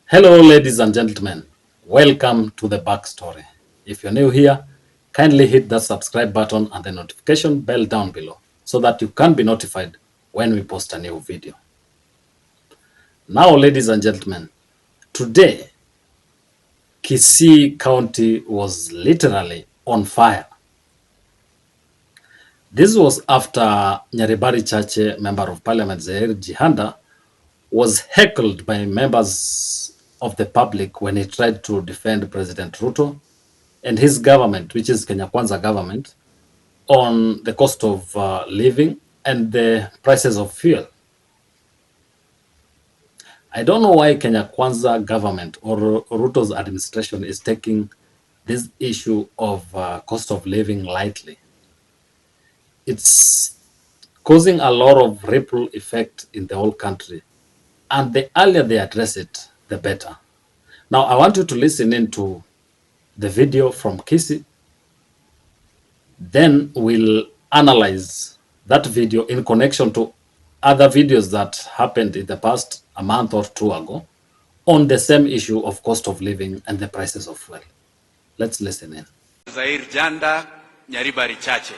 Hello, ladies and gentlemen. Welcome to the backstory. If you're new here, kindly hit the subscribe button and the notification bell down below so that you can be notified when we post a new video. Now, ladies and gentlemen, today, Kisii County was literally on fire. This was after Nyaribari Chache, Member of Parliament Zair Jihanda, was heckled by members of the public when he tried to defend President Ruto and his government, which is Kenya Kwanza government, on the cost of living and the prices of fuel. I don't know why Kenya Kwanza government or Ruto's administration is taking this issue of cost of living lightly. It's causing a lot of ripple effect in the whole country. And the earlier they address it, the better. Now, I want you to listen into the video from Kisii. Then we'll analyze that video in connection to other videos that happened in the past a month or two ago on the same issue of cost of living and the prices of fuel. Let's listen in. Zair Janda, Nyaribari Chache.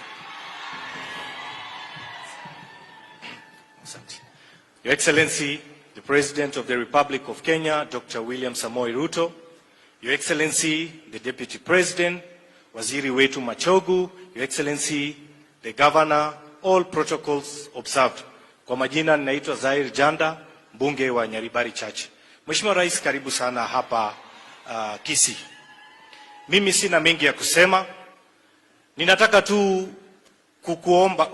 Your Excellency, the President of the Republic of Kenya, Dr. William Samoei Ruto, Your Excellency, the Deputy President, Waziri wetu Machogu, Your Excellency, the Governor, all protocols observed. Kwa majina ninaitwa Zair Janda, mbunge wa Nyaribari Chache. Mheshimiwa Rais, karibu sana hapa Kisii. Mimi sina mengi ya kusema. Ninataka tu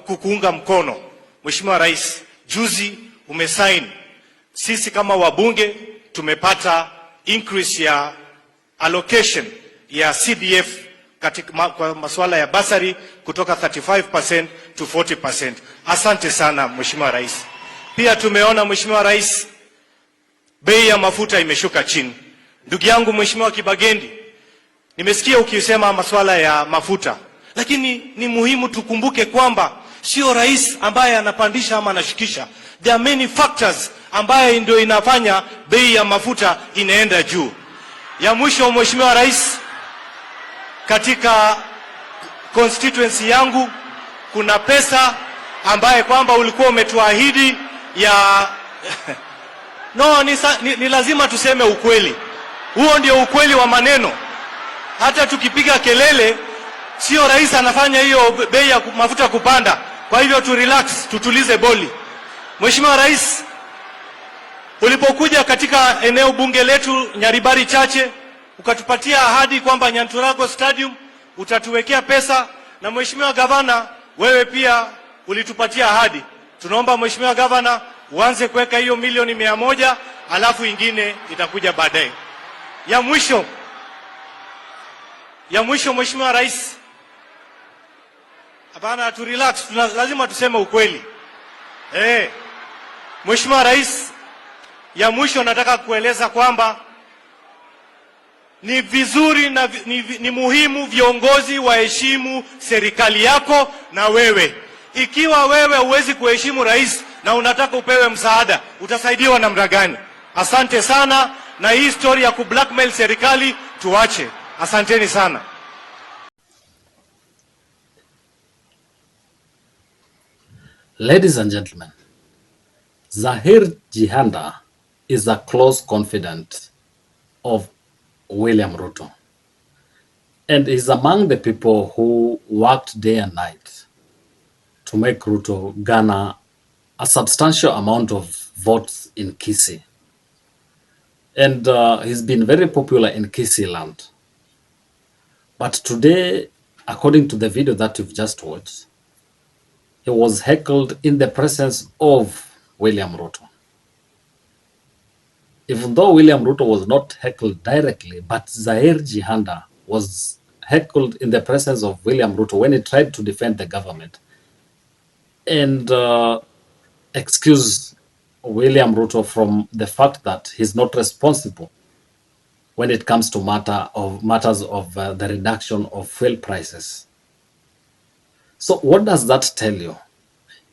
kukuunga mkono. Mheshimiwa Rais, juzi umesign. Sisi kama wabunge tumepata increase ya allocation ya CDF katika kwa masuala ya basari kutoka 35% to 40%. Asante sana Mheshimiwa Rais. Pia tumeona Mheshimiwa Rais, bei ya mafuta imeshuka chini. Ndugu yangu Mheshimiwa Kibagendi, nimesikia ukisema masuala ya mafuta, lakini ni muhimu tukumbuke kwamba sio rais ambaye anapandisha ama anashukisha. There are many factors ambaye ndio inafanya bei ya mafuta inaenda juu. Ya mwisho Mheshimiwa Rais, katika constituency yangu kuna pesa ambaye kwamba ulikuwa umetuahidi ya no, ni lazima tuseme ukweli. Huo ndio ukweli wa maneno. Hata tukipiga kelele, sio rais anafanya hiyo bei ya mafuta kupanda. Kwa hivyo tu relax, tutulize boli. Mheshimiwa Rais, ulipokuja katika eneo bunge letu Nyaribari Chache, ukatupatia ahadi kwamba Nyanturago Stadium utatuwekea pesa, na Mheshimiwa Gavana, wewe pia ulitupatia ahadi. Tunaomba Mheshimiwa Gavana uanze kuweka hiyo milioni 100, alafu ingine itakuja baadaye. Ya mwisho Mheshimiwa Rais, hapana, tu relax, lazima tuseme ukweli. Mheshimiwa Rais, ya mwisho nataka kueleza kwamba ni vizuri na ni muhimu viongozi waheshimu serikali yako na wewe. Ikiwa wewe huwezi kuheshimu rais na unataka upewe msaada, utasaidiwa namna gani? Asante sana, na hii story ya kublackmail serikali tuache. Asanteni sana. Ladies and gentlemen, Zair Jihanda is a close confidant of William Ruto, and is among the people who worked day and night to make Ruto garner a substantial amount of votes in Kisii. And he's been very popular in Kisii land. But today, according to the video that you've just watched, he was heckled in the presence of William Ruto. Even though William Ruto was not heckled directly, but Zair Jihanda was heckled in the presence of William Ruto when he tried to defend the government and excuse William Ruto from the fact that he's not responsible when it comes to matters of the reduction of fuel prices. So what does that tell you?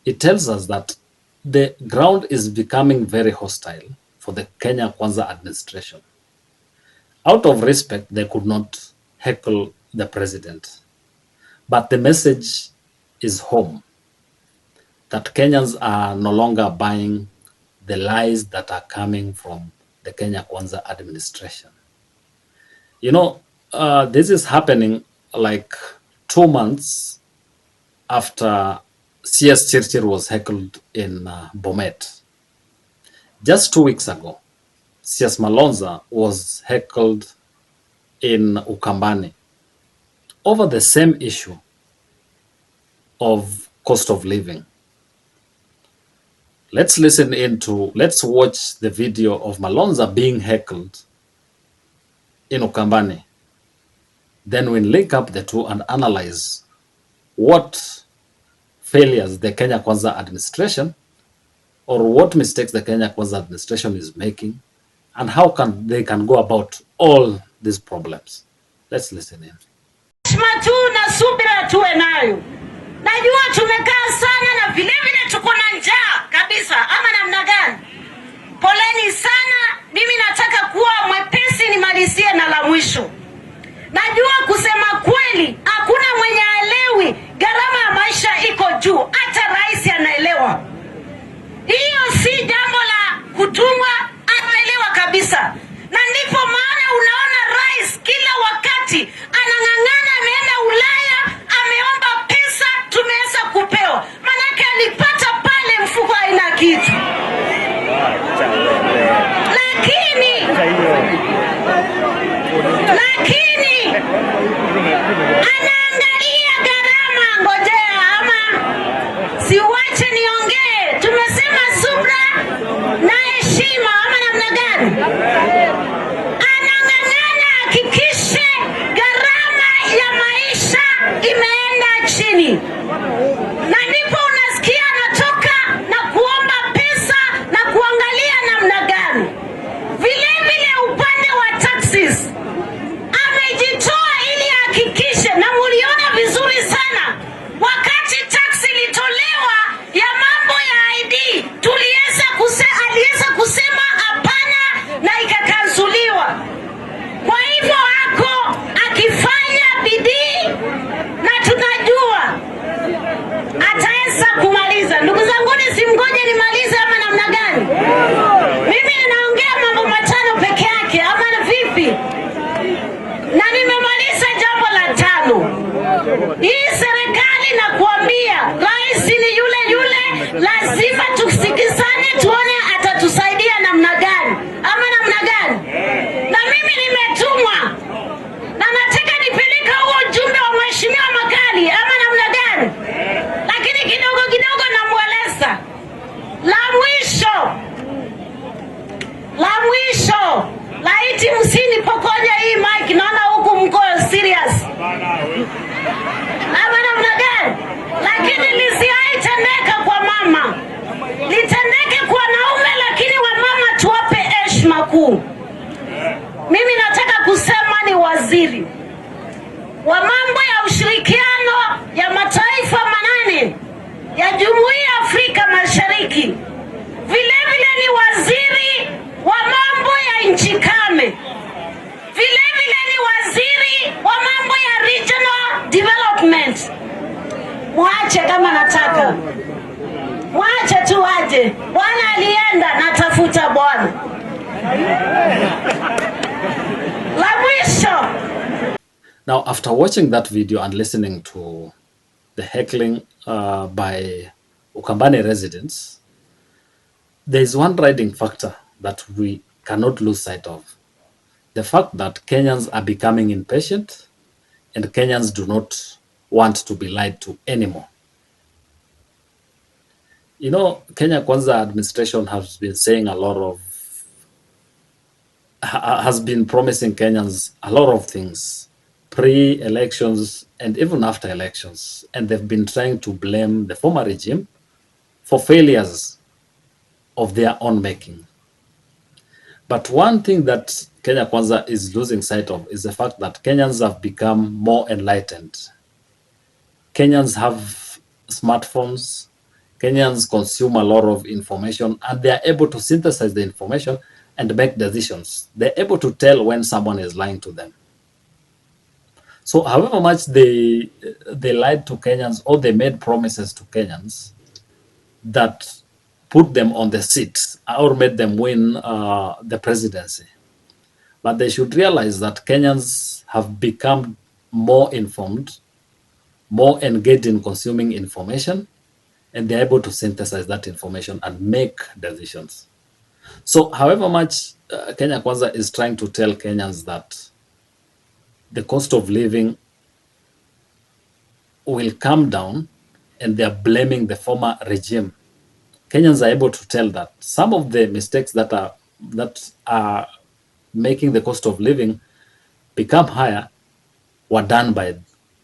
It tells us that the ground is becoming very hostile for the Kenya Kwanza administration. Out of respect, they could not heckle the president. But the message is home, that Kenyans are no longer buying the lies that are coming from the Kenya Kwanza administration. You know, this is happening like 2 months after CS Chirchir was heckled in Bomet. Just 2 weeks ago, CS Malonza was heckled in Ukambani over the same issue of cost of living. Let's watch the video of Malonza being heckled in Ukambani. Then we link up the two and analyze what failures the Kenya Kwanza administration or what mistakes the Kenya Kwanza administration is making and how they can go about all these problems. Let's listen in. Tu na subira tuwe nayo. Najua tumekaa sana na vile vile tuko na njaa kabisa, ama namna gani? Poleni sana, mimi nataka kuwa mwepesi nimalizie na la mwisho. Najua kusema kweli hakuna mwenye aelewi gharama ya maisha iko juu, hata rais anaelewa. Hiyo si jambo la kutumwa, anaelewa kabisa. Na ndipo maana unaona rais kila wakati anang'ang'ana, ameenda Ulaya, ameomba pesa, tumeweza kupewa. Manake alipata pale mfuko haina kitu. Lakini anaangalia gharama. Ngojea ama siwache niongee. Tumesema subra na heshima, ama namna gani? Anang'ang'ana hakikishe gharama ya maisha imeenda chini. Na ndipo unasikia anatoka na kuomba pesa na kuangalia namna gani. Vile vile upande wa taxes amejitoa ili hakikishe, na muliona vizuri sana wakati tax ilitolewa ya mambo ya ID, aliweza kusema hapana na ikakanzuliwa. Kwa hivyo hako akifanya bidii na tunajua ataweza kumaliza. Ndugu zangu, simgoje nimalize ama namna gani? Mimi ninaongea mambo matano peke yake ama vipi? Na nimemaliza jambo la tano. Hii serikali na kuambia rais ni yule yule, lazima tusikizane tuone atatusaidia namna gani ama namna gani. Na mimi nimetumwa na nataka nipeleka huo ujumbe wa mheshimiwa Makali ama namna gani. Lakini kidogo kidogo namueleza. La mwisho, laiti msinipokonya hii mic, naona huku mko serious. Ama namna gani? Lakini lisiaitendeka kwa mama, litendeke kwa naume, lakini wa mama tuwape heshima kuu. Mimi nataka kusema ni waziri wa mambo ya ushirikiano ya mataifa manane ya Jumuiya ya Afrika Mashariki. Vile vile ni waziri wa mambo ya nchi kame. Vile vile ni waziri wa mambo ya regional development. Mwache kama nataka. Mwache tu aje. Bwana alienda, natafuta Bwana. La mwisho. Now, after watching that video and listening to the heckling by Ukambani residents, there is one driving factor that we cannot lose sight of. The fact that Kenyans are becoming impatient and Kenyans do not want to be lied to anymore. You know, Kenya Kwanza administration has been saying has been promising Kenyans a lot of things pre-elections and even after elections. And they've been trying to blame the former regime for failures of their own making. But one thing that Kenya Kwanza is losing sight of is the fact that Kenyans have become more enlightened. Kenyans have smartphones. Kenyans consume a lot of information and they are able to synthesize the information and make decisions. They're able to tell when someone is lying to them. So however much they lied to Kenyans or they made promises to Kenyans that put them on the seat or made them win the presidency. But they should realize that Kenyans have become more informed, more engaged in consuming information, and they're able to synthesize that information and make decisions. So however much Kenya Kwanza is trying to tell Kenyans that the cost of living will come down and they're blaming the former regime, Kenyans are able to tell that some of the mistakes that are making the cost of living become higher were done by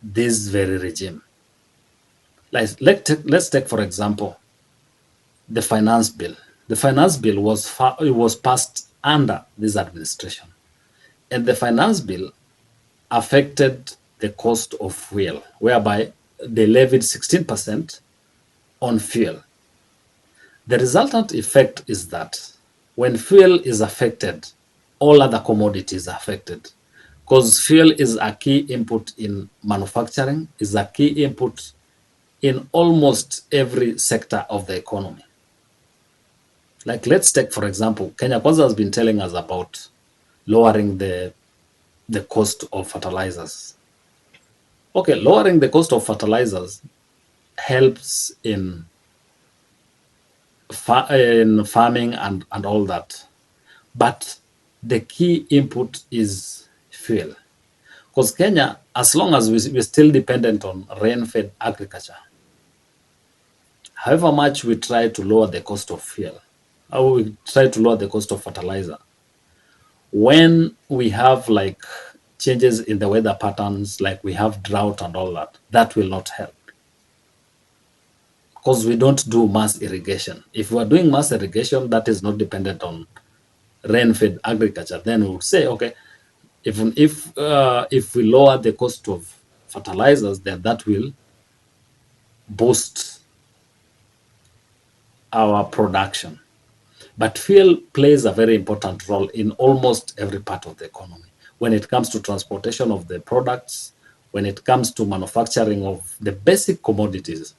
this very regime. Like, let's take for example the finance bill. The finance bill was passed under this administration, and the finance bill affected the cost of fuel, whereby they levied 16% on fuel. The resultant effect is that when fuel is affected, all other commodities are affected, because fuel is a key input in manufacturing, is a key input in almost every sector of the economy. Like, let's take, for example, Kenya Kwanza has been telling us about lowering the cost of fertilizers. Okay, lowering the cost of fertilizers helps in farming and all that. But the key input is fuel. Because Kenya, as long as we're still dependent on rain-fed agriculture, however much we try to lower the cost of fuel, or we try to lower the cost of fertilizer, when we have like changes in the weather patterns, like we have drought and all that, that will not help. Because we don't do mass irrigation. If we are doing mass irrigation that is not dependent on rain-fed agriculture, then we would say, okay, even if we lower the cost of fertilizers, then that will boost our production. But fuel plays a very important role in almost every part of the economy. When it comes to transportation of the products, when it comes to manufacturing of the basic commodities,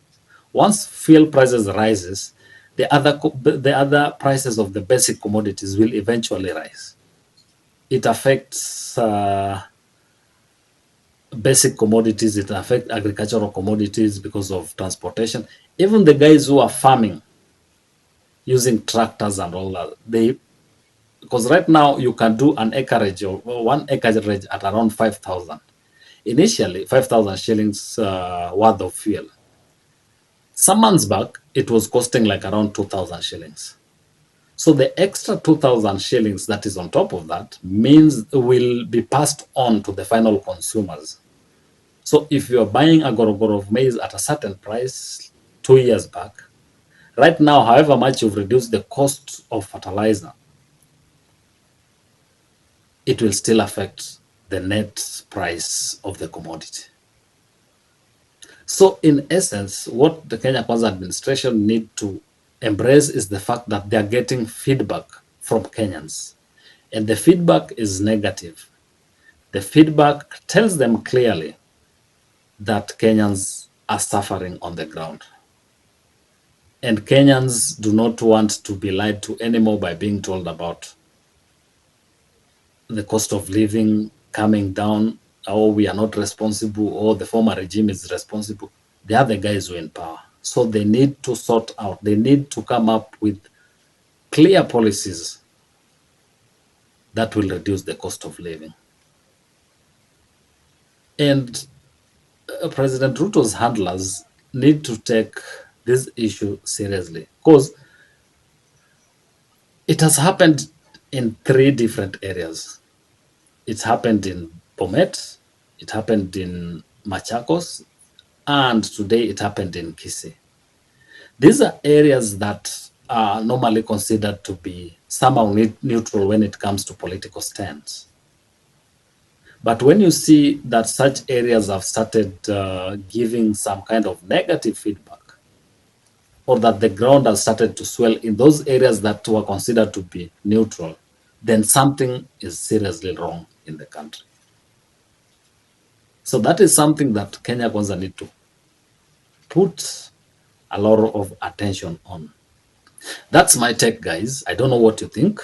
once fuel prices rises, the other prices of the basic commodities will eventually rise. It affects basic commodities, it affects agricultural commodities because of transportation. Even the guys who are farming using tractors and all that, because right now you can do an acreage or 1 acreage at around 5,000. Initially, 5,000 shillings worth of fuel. Some months back, it was costing like around 2,000 shillings. So the extra 2,000 shillings that is on top of that means will be passed on to the final consumers. So if you're buying a gorogoro of maize at a certain price 2 years back, right now, however much you've reduced the cost of fertilizer, it will still affect the net price of the commodity. So in essence, what the Kenya Kwanza administration need to embrace is the fact that they are getting feedback from Kenyans. And the feedback is negative. The feedback tells them clearly that Kenyans are suffering on the ground. And Kenyans do not want to be lied to anymore by being told about the cost of living coming down, or we are not responsible, or the former regime is responsible. They are the guys who are in power. So they need to sort out, they need to come up with clear policies that will reduce the cost of living. And President Ruto's handlers need to take this issue seriously, because it has happened in 3 different areas. It's happened in Bomet, it happened in Machakos, and today it happened in Kisii. These are areas that are normally considered to be somehow neutral when it comes to political stance. But when you see that such areas have started giving some kind of negative feedback, or that the ground has started to swell in those areas that were considered to be neutral, then something is seriously wrong in the country. So that is something that Kenya Kwanza need to put a lot of attention on. That's my take, guys. I don't know what you think.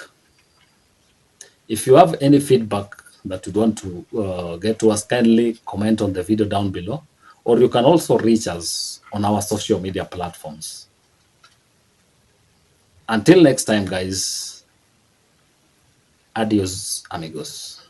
If you have any feedback that you want to get to us, kindly comment on the video down below, or you can also reach us on our social media platforms. Until next time, guys, adios, amigos.